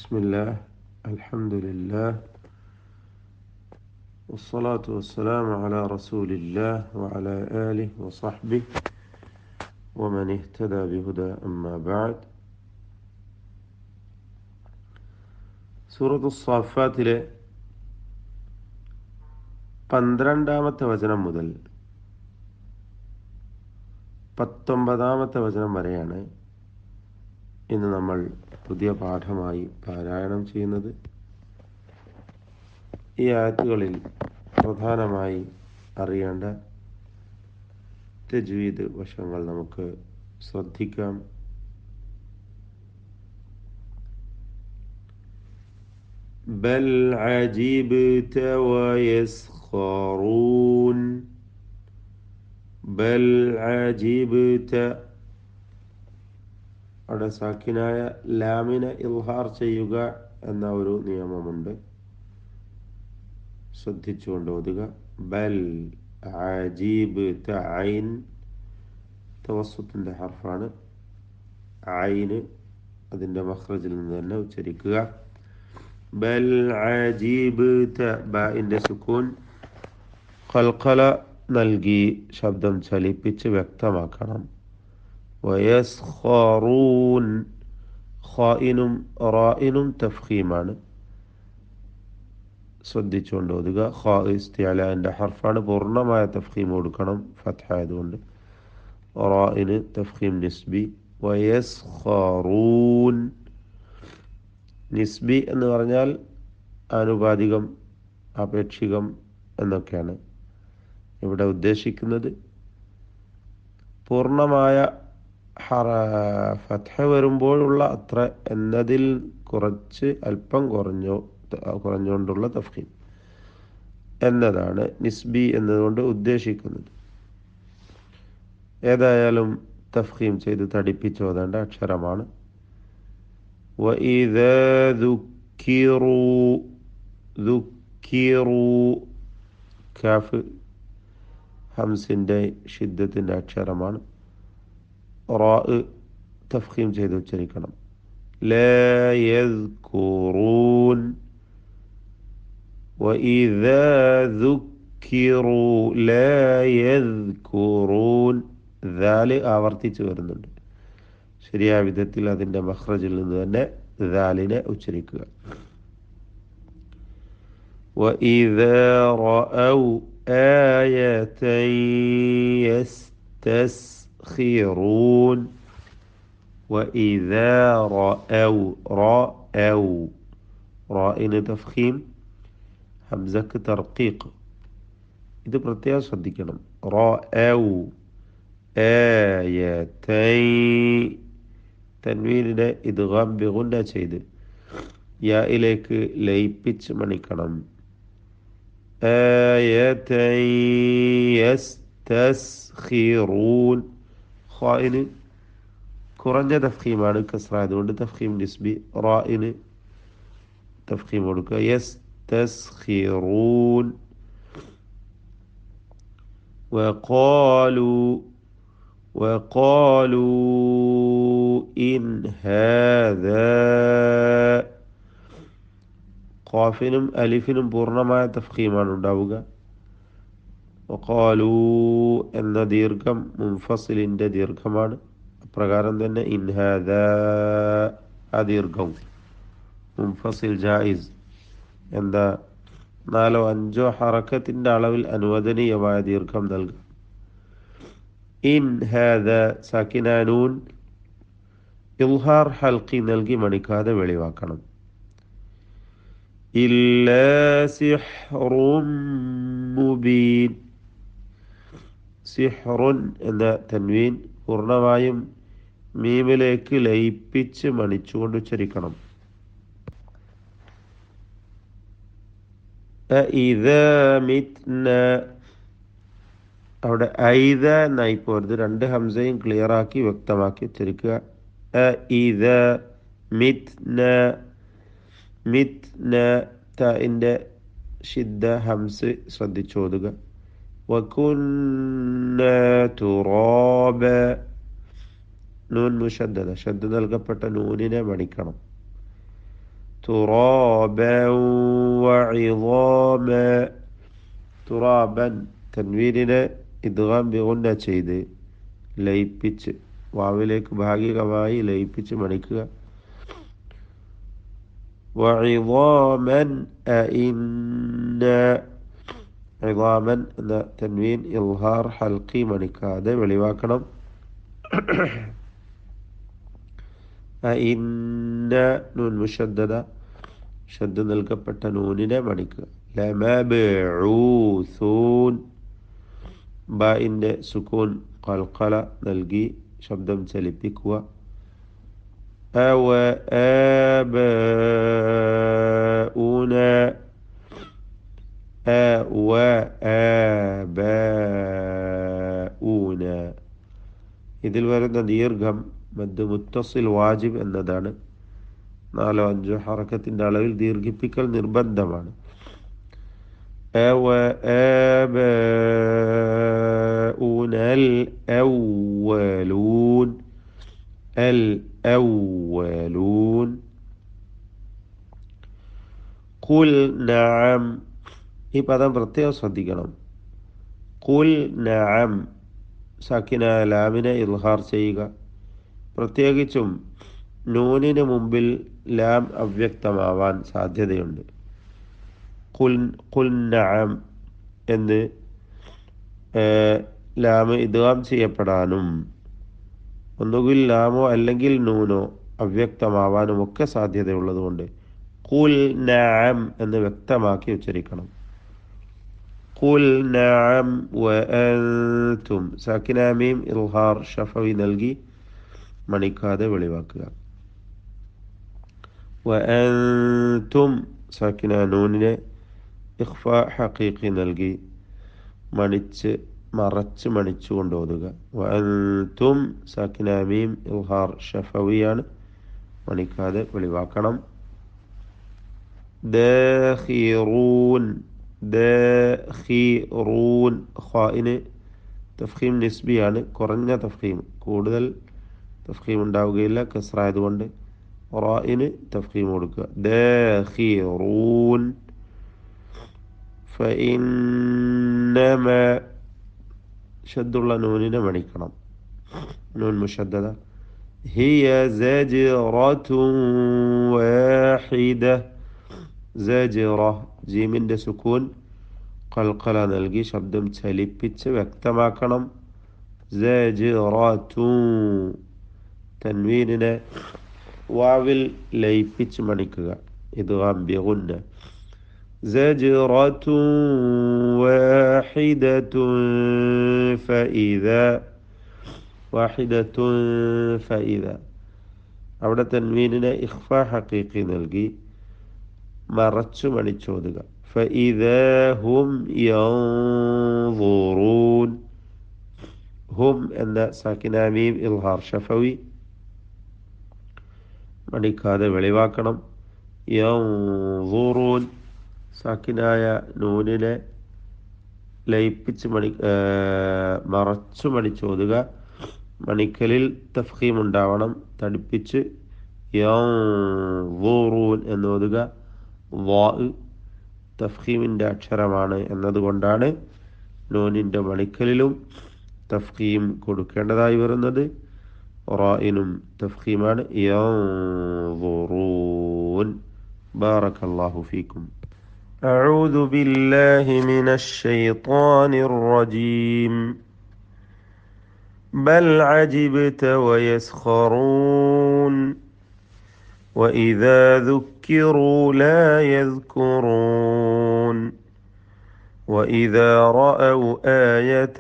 بسم الله الحمد لله والصلاة والسلام على رسول الله وعلى آله وصحبه ومن اهتدى بهدى أما بعد സൂറത്തു സ്സാഫാത്തിലെ 12-ാമത്തെ വചനം മുതൽ 19-ാമത്തെ വചനം വരെയാണ് ഇന്ന് നമ്മൾ പുതിയ പാഠമായി പാരായണം ചെയ്യുന്നത്. ഈ ആയത്തുകളിൽ പ്രധാനമായി അറിയേണ്ട തജ്വീദ് വശങ്ങൾ നമുക്ക് ശ്രദ്ധിക്കാം. ബൽ അജിബ്ത വയസ്ഖറൂൻ ബൽ അജിബ്ത അവിടെ സാക്കിനായ ലാമിനെ ഇൽഹാർ ചെയ്യുക എന്ന ഒരു നിയമമുണ്ട്. ശ്രദ്ധിച്ചുകൊണ്ട് ഓതുക. ബൽ അജീബ്ത ഐൻ തവസ്സുത്തിന്റെ ഹർഫാണ്. ഐന് അതിൻ്റെ മഖ്റജിൽ നിന്ന് തന്നെ ഉച്ചരിക്കുക. ബൽ അജീബ്ത ബാഇന്റെ സുക്കൂൻ ഖൽഖല നൽകി ശബ്ദം ചലിപ്പിച്ച് വ്യക്തമാക്കണം. വയസ്ഖറൂൻ ഖായിനും റായിനും തഫ്ഖീമാണ്. ശ്രദ്ധിച്ചുകൊണ്ട് ഓതുക. ഖാ ഇസ്തിഅലാന്റെ ഹർഫാണ്. പൂർണ്ണമായ തഫ്ഖീം കൊടുക്കണം ഫത്ഹ ആയതുകൊണ്ട്. റായിന് തഫ്ഖീം നിസ്ബി. വയസ്ഖറൂൻ നിസ്ബി എന്ന് പറഞ്ഞാൽ ആനുപാതികം, ആപേക്ഷികം എന്നൊക്കെയാണ് ഇവിടെ ഉദ്ദേശിക്കുന്നത്. പൂർണ്ണമായ ഫത്ഹ വരുമ്പോഴുള്ള അത്ര എന്നതിൽ കുറച്ച് അല്പം കുറഞ്ഞുകൊണ്ടുള്ള തഫ്ഖീം എന്നതാണ് നിസ്ബി എന്നതുകൊണ്ട് ഉദ്ദേശിക്കുന്നത്. ഏതായാലും തഫ്ഖീം ചെയ്ത് തടിപ്പിച്ചോതേണ്ട അക്ഷരമാണ്. വഇദാ ദുക്കിറൂ കാഫ് ഹംസിൻ്റെ ഷിദ്ദത്തിൻ്റെ അക്ഷരമാണ്. റാ തഫ്ഖീം ചെയ്ത് ഉച്ചരിക്കണം. ലാ യദ്കുറൂൻ വഇദാ ദുക്കിറൂ ലാ യദ്കുറൂൻ ദാല് ആവർത്തിച്ച് വരുന്നുണ്ട്. ശരിയായ വിധത്തിൽ അതിൻ്റെ മഖ്റജിൽ നിന്ന് തന്നെ ദാലിനെ ഉച്ചരിക്കുക. വഇദാ റഅൗ ആയതൻ യസ്തസ്ഖിറൂൻ വഇദാ റഅൗ റാഇന് തഫ്ഖീം, ഹംസക്ക് തർഖീഖ്. ഇത് പ്രത്യേകം ശ്രദ്ധിക്കണം. റഅൗ ആയതൻ തൻവീനിനെ ഇദ്ഗാം ബിഗുന്ന ചെയ്ത് യായിലേക്ക് ലയിപ്പിച്ച് മണിക്കണം. ആയതൻ യസ്തസ്ഖിറൂൻ ഖായിന് കുറഞ്ഞ തഫ്ഖീമാണ്, കസ്റ ആയതുകൊണ്ട് തഫ്ഖീം നിസ്ബി. റായിന് തഫ്ഖീം കൊടുക്കുക. യസ്തസ്ഖിറൂൻ وقالوا إن هذا ഖാഫിനും അലിഫിനും പൂർണ്ണമായ തഫ്ഖീമാണ് ഉണ്ടാവുക. വഖാലൂ എന്ന ദീർഘം മുൻഫസിലിൻ്റെ ദീർഘമാണ്. അപ്രകാരം തന്നെ ഇൻ ഹാദാ ആ ദീർഘവും മുൻഫസിൽ ജായിസ് എന്താ 4-5 ഹറക്കത്തിൻ്റെ അളവിൽ അനുവദനീയമായ ദീർഘം നൽകും. ഇൻ ഹാദ സാക്കിനാനൂൻ ഇൽഹാർ ഹൽഖി നൽകി മണിക്കാതെ വെളിവാക്കണം. ഇല്ലാ സിഹ്റുൻ മുബീൻ സിഹ്റുൻ എന്ന തൻവീൻ പൂർണ്ണമായും മീമിലേക്ക് ലയിപ്പിച്ച് മണിച്ചുകൊണ്ട് ഉച്ചരിക്കണം. ഇദാ മിത്ന അവിടെ ഐദ എന്നായി പോരുത്. 2 ഹംസയും ക്ലിയറാക്കി വ്യക്തമാക്കി ഉച്ചരിക്കുക. ഇദ മിത്ന തഇൻ്റെ ഷിദ്ദ ഹംസ് ശ്രദ്ധിച്ചോതുക. വകുന്ന തുറാബ നൂൻ മുഷദ്ദദ ഷദ്ദ നൽകപ്പെട്ട നൂനിനെ മണിക്കണം. ترابا وعظاما തുറാബൻ തൻവീനിനെ ഇദ്ഗാം ബിഗുന്ന ചെയ്ത് ലയിപ്പിച്ച് വാവിലേക്ക് ഭാഗികമായി ലയിപ്പിച്ച് മണിക്കുക. വഇളാമൻ അഇന്ന ഇളാമൻ എന്ന തൻവീൻ ഇൽഹാർ ഹൽക്കി മണിക്കാതെ വെളിവാക്കണം. അഇന്ന നൂൻ മുഷദ്ദദ ഷദ്ദ് നൽകപ്പെട്ട നൂനിനെ മണിക്കുക. ലമബ്ഊസൂൻ ബാഇന്റെ സുക്കൂൻ ഖൽഖല നൽകി ശബ്ദം ചലിപ്പിക്കുക. അവ ആബഊന അവ ആബഊന ഇതിൽ വരുന്ന ദീർഘം മദ് മുത്തസിൽ വാജിബ് എന്നതാണ്. 4-5 ഹറക്കത്തിൻ്റെ അളവിൽ ദീർഘിപ്പിക്കൽ നിർബന്ധമാണ്. آباؤنا الأولون الأولون قل نعم ഈ പദം പ്രത്യേകം ശ്രദ്ധിക്കണം. ഖുൽ നഅം സാക്കിന ലാമിനെ ഇൽഹാർ ചെയ്യുക. പ്രത്യേകിച്ചും നൂനിന് മുമ്പിൽ ലാം അവ്യക്തമാവാൻ സാധ്യതയുണ്ട്. ഖുൽ നഅം എന്ന് ലാമ് ഇദ്ഗാം ചെയ്യപ്പെടാനും ഒന്നുകിൽ ലാമോ അല്ലെങ്കിൽ നൂനോ അവ്യക്തമാവാനും ഒക്കെ സാധ്യതയുള്ളതുകൊണ്ട് ഖുൽ നഅം എന്ന് വ്യക്തമാക്കി ഉച്ചരിക്കണം. ഖുൽ നഅം വഅൻതും സാക്കിന മീം ഇൽഹാർ ഷഫവി നൽകി മണിക്കാതെ വെളിവാക്കുക. വഅൻതും സാക്കിന നൂനിനെ ഇഖ്ഫാ ഹഖീഖി നൽകി മറച്ച് മണിച്ചു കൊണ്ടോതുക. വഅൻതും സാക്കിന മീം ഇൽഹാർ ഷഫവിയാണ്, മണിക്കാതെ വെളിവാക്കണം. ദാഖിറൂൻ ദാഖിറൂൻ ഖാഇന് തഫ്ഖീം നിസ്ബിയാണ്, കുറഞ്ഞ തഫ്ഖീം, കൂടുതൽ തഫ്ഖീം ഉണ്ടാവുകയില്ല കസ്റായതുകൊണ്ട്. റാഇന് തഫ്ഖീം കൊടുക്കുക. ദാഖിറൂൻ ഫഇന്നമ ഷദ്ദുള്ള നൂനിനെ മണിക്കണം. നൂൻ മുഷദ്ദദ. ഹിയ സജ്റത്തുൻ വാഹിദ സജ്റ ജീമിൻ്റെ സുക്കൂൻ ഖൽഖല നൽകി ശബ്ദം ചലിപ്പിച്ച് വ്യക്തമാക്കണം. സജ്റത്തുൻ തൻവീനിനെ വാവിൽ ലയിപ്പിച്ച് മണിക്കുക. ഇദ്ഗാം ബിഗുന്ന. زجرة واحدة فإذا അവിടെ തൻവീനിനെ ഇഖ്ഫാ ഹഖീഖി നൽകി മറച്ചു മണിച്ചോതുക. فإذا هم ينظرون ഹും എന്ന സാക്കിന മീം ഇൽഹാർ ഷഫവി മണിക്കാതെ വെളിവാക്കണം. യൻദുറൂൻ സാക്കിനായ നൂനിനെ ലയിപ്പിച്ച് മറച്ചു മണിച്ചോതുക. മണിക്കലിൽ തഫ്ഖീം ഉണ്ടാവണം, തടിപ്പിച്ച് യൻദുറൂൻ എന്നോതുക. വാ തഫ്ഖീമിൻ്റെ അക്ഷരമാണ് എന്നതുകൊണ്ടാണ് നൂനിൻ്റെ മണിക്കലിലും തഫ്ഖീം കൊടുക്കേണ്ടതായി വരുന്നത്. റായിനും തഫ്ഖീമാണ്. യൻദുറൂൻ. ബാറക്കല്ലാഹു ഫീക്കും. أعوذ بالله من الشيطان الرجيم بل عجبت ويسخرون وإذا ذكروا لا يذكرون وإذا رأوا آية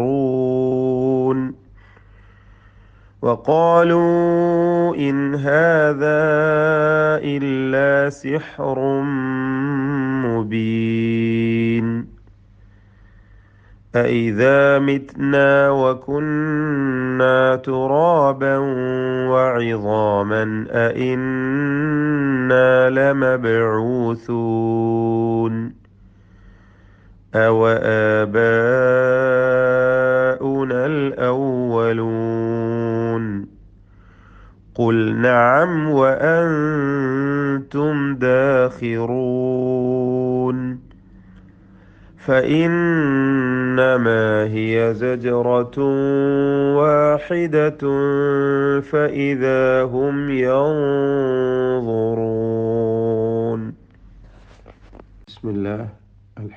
يستسخرون وقالوا إن هذا إلا سحر مبين أإذا متنا وكنا ترابا وعظاما أإنا لمبعوثون أوآباؤنا الأولون قل نعم وأنتم داخرون فإنما هي زجرة واحدة فإذا هم ينظرون. بسم الله. الحمد